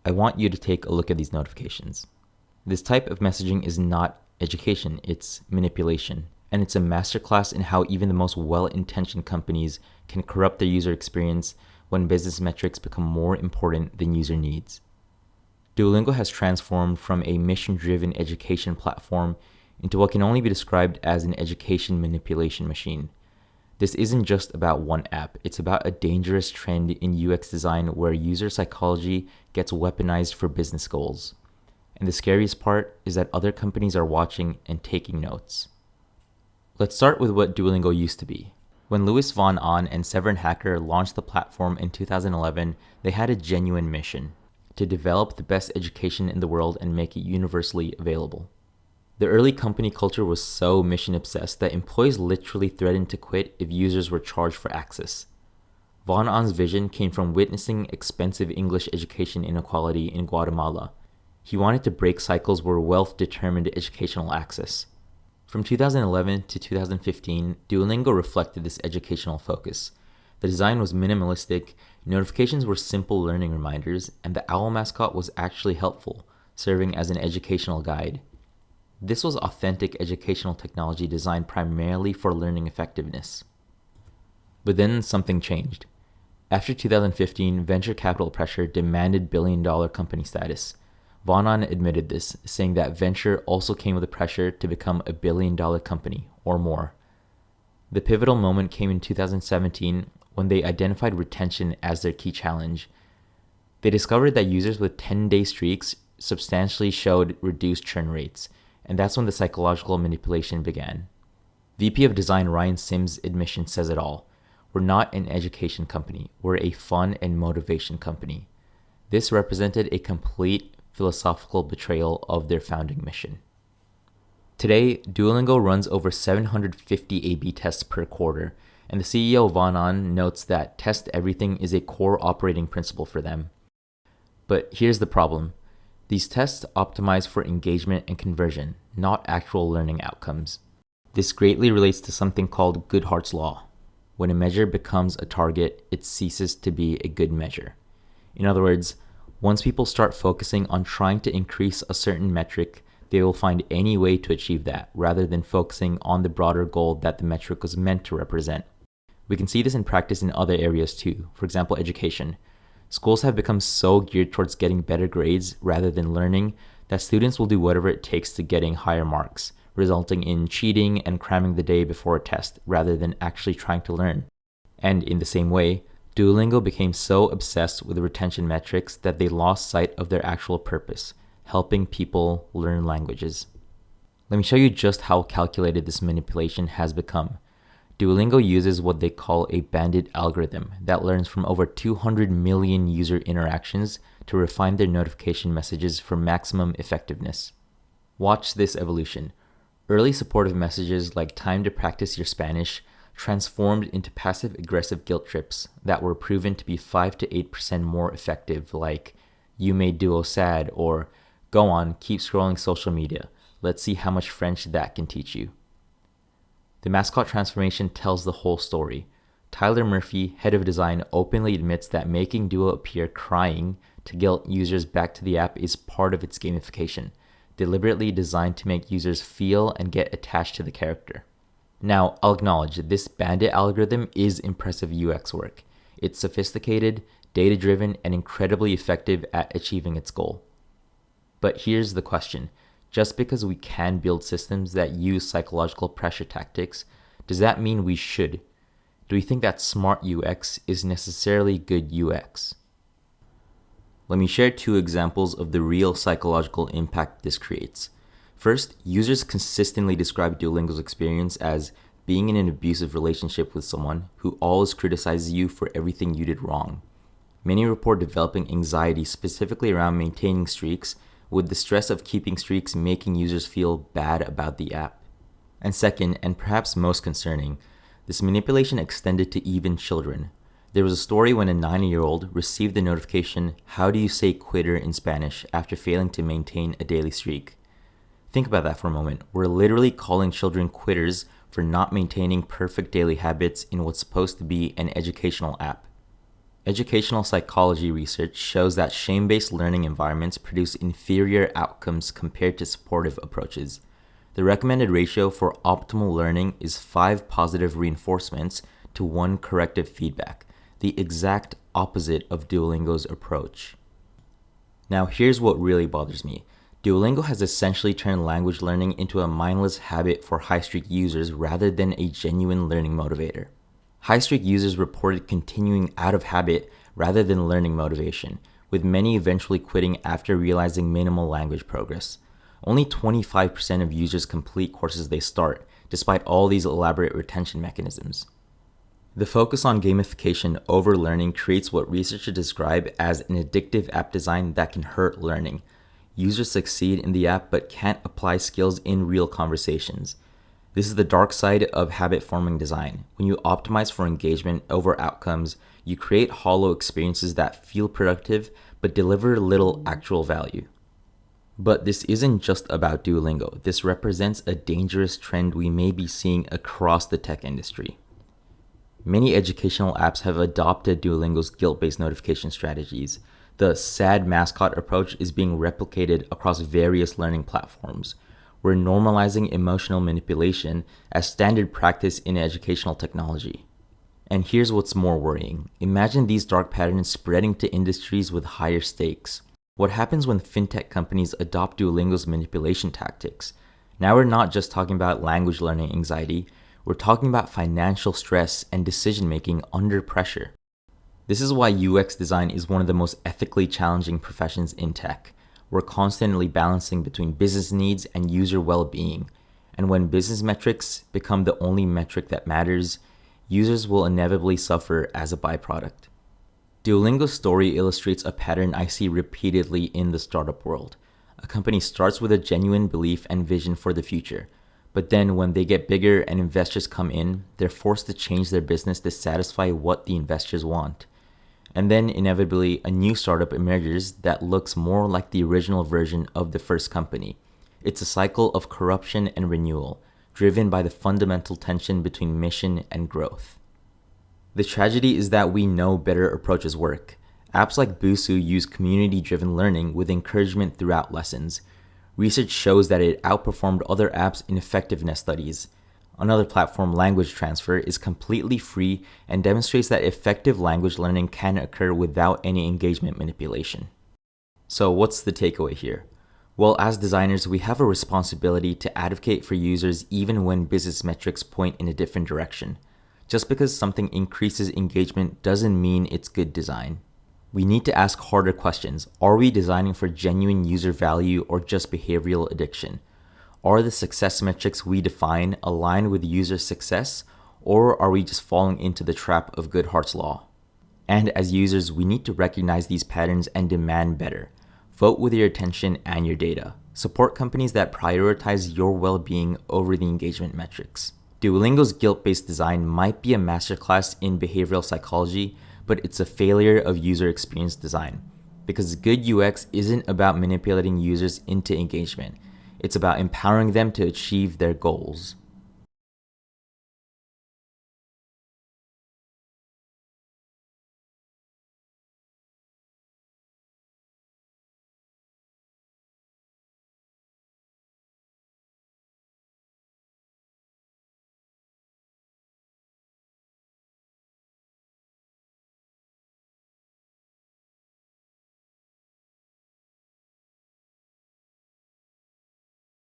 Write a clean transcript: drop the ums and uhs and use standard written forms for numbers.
I want you to take a look at these notifications. This type of messaging is not education, it's manipulation. And it's a masterclass in how even the most well-intentioned companies can corrupt their user experience when business metrics become more important than user needs. Duolingo has transformed from a mission-driven education platform into what can only be described as an education manipulation machine. This isn't just about one app, it's about a dangerous trend in UX design where user psychology gets weaponized for business goals. And the scariest part is that other companies are watching and taking notes. Let's start with what Duolingo used to be. When Louis von Ahn and Severin Hacker launched the platform in 2011, they had a genuine mission: to develop the best education in the world and make it universally available. The early company culture was so mission-obsessed that employees literally threatened to quit if users were charged for access. Von Ahn's vision came from witnessing expensive English education inequality in Guatemala. He wanted to break cycles where wealth determined educational access. From 2011 to 2015, Duolingo reflected this educational focus. The design was minimalistic, notifications were simple learning reminders, and the owl mascot was actually helpful, serving as an educational guide. This was authentic educational technology designed primarily for learning effectiveness. But then something changed. After 2015, venture capital pressure demanded billion-dollar company status. Von Ahn admitted this, saying that venture also came with the pressure to become a billion-dollar company, or more. The pivotal moment came in 2017 when they identified retention as their key challenge. They discovered that users with 10-day streaks substantially showed reduced churn rates, and that's when the psychological manipulation began. VP of Design Ryan Sims' admission says it all. We're not an education company, we're a fun and motivation company. This represented a complete philosophical betrayal of their founding mission. Today, Duolingo runs over 750 A/B tests per quarter, and the CEO Von Ahn notes that test everything is a core operating principle for them. But here's the problem. These tests optimize for engagement and conversion, not actual learning outcomes. This greatly relates to something called Goodhart's law. When a measure becomes a target, it ceases to be a good measure. In other words, once people start focusing on trying to increase a certain metric, they will find any way to achieve that, rather than focusing on the broader goal that the metric was meant to represent. We can see this in practice in other areas too, for example, education. Schools have become so geared towards getting better grades rather than learning that students will do whatever it takes to getting higher marks, resulting in cheating and cramming the day before a test rather than actually trying to learn. And in the same way, Duolingo became so obsessed with retention metrics that they lost sight of their actual purpose, helping people learn languages. Let me show you just how calculated this manipulation has become. Duolingo uses what they call a bandit algorithm that learns from over 200 million user interactions to refine their notification messages for maximum effectiveness. Watch this evolution. Early supportive messages like time to practice your Spanish transformed into passive-aggressive guilt trips that were proven to be 5 to 8% more effective, like you made Duo sad, or go on, keep scrolling social media. Let's see how much French that can teach you. The mascot transformation tells the whole story. Tyler Murphy, head of design, openly admits that making Duo appear crying to guilt users back to the app is part of its gamification, deliberately designed to make users feel and get attached to the character. Now, I'll acknowledge that this bandit algorithm is impressive UX work. It's sophisticated, data-driven, and incredibly effective at achieving its goal. But here's the question. Just because we can build systems that use psychological pressure tactics, does that mean we should? Do we think that smart UX is necessarily good UX? Let me share 2 examples of the real psychological impact this creates. First, users consistently describe Duolingo's experience as being in an abusive relationship with someone who always criticizes you for everything you did wrong. Many report developing anxiety specifically around maintaining streaks, with the stress of keeping streaks making users feel bad about the app. And second, and perhaps most concerning, this manipulation extended to even children. There was a story when a 9-year-old received the notification, "How do you say quitter in Spanish?" after failing to maintain a daily streak. Think about that for a moment. We're literally calling children quitters for not maintaining perfect daily habits in what's supposed to be an educational app. Educational psychology research shows that shame-based learning environments produce inferior outcomes compared to supportive approaches. The recommended ratio for optimal learning is 5 positive reinforcements to 1 corrective feedback, the exact opposite of Duolingo's approach. Now here's what really bothers me. Duolingo has essentially turned language learning into a mindless habit for high-streak users rather than a genuine learning motivator. High-streak users reported continuing out of habit rather than learning motivation, with many eventually quitting after realizing minimal language progress. Only 25% of users complete courses they start, despite all these elaborate retention mechanisms. The focus on gamification over learning creates what researchers describe as an addictive app design that can hurt learning. Users succeed in the app but can't apply skills in real conversations. This is the dark side of habit-forming design. When you optimize for engagement over outcomes, you create hollow experiences that feel productive but deliver little actual value. But this isn't just about Duolingo. This represents a dangerous trend we may be seeing across the tech industry. Many educational apps have adopted Duolingo's guilt-based notification strategies. The sad mascot approach is being replicated across various learning platforms. We're normalizing emotional manipulation as standard practice in educational technology. And here's what's more worrying. Imagine these dark patterns spreading to industries with higher stakes. What happens when fintech companies adopt Duolingo's manipulation tactics? Now we're not just talking about language learning anxiety, we're talking about financial stress and decision-making under pressure. This is why UX design is one of the most ethically challenging professions in tech. We're constantly balancing between business needs and user well-being. And when business metrics become the only metric that matters, users will inevitably suffer as a byproduct. Duolingo's story illustrates a pattern I see repeatedly in the startup world. A company starts with a genuine belief and vision for the future, but then when they get bigger and investors come in, they're forced to change their business to satisfy what the investors want. And then inevitably a new startup emerges that looks more like the original version of the first company. It's a cycle of corruption and renewal, driven by the fundamental tension between mission and growth. The tragedy is that we know better approaches work. Apps like Busuu use community-driven learning with encouragement throughout lessons. Research shows that it outperformed other apps in effectiveness studies. Another platform, Language Transfer, is completely free and demonstrates that effective language learning can occur without any engagement manipulation. So what's the takeaway here? Well, as designers, we have a responsibility to advocate for users even when business metrics point in a different direction. Just because something increases engagement doesn't mean it's good design. We need to ask harder questions. Are we designing for genuine user value or just behavioral addiction? Are the success metrics we define aligned with user success, or are we just falling into the trap of Goodhart's law? And as users, we need to recognize these patterns and demand better. Vote with your attention and your data. Support companies that prioritize your well-being over the engagement metrics. Duolingo's guilt-based design might be a masterclass in behavioral psychology, but it's a failure of user experience design. Because good UX isn't about manipulating users into engagement. It's about empowering them to achieve their goals.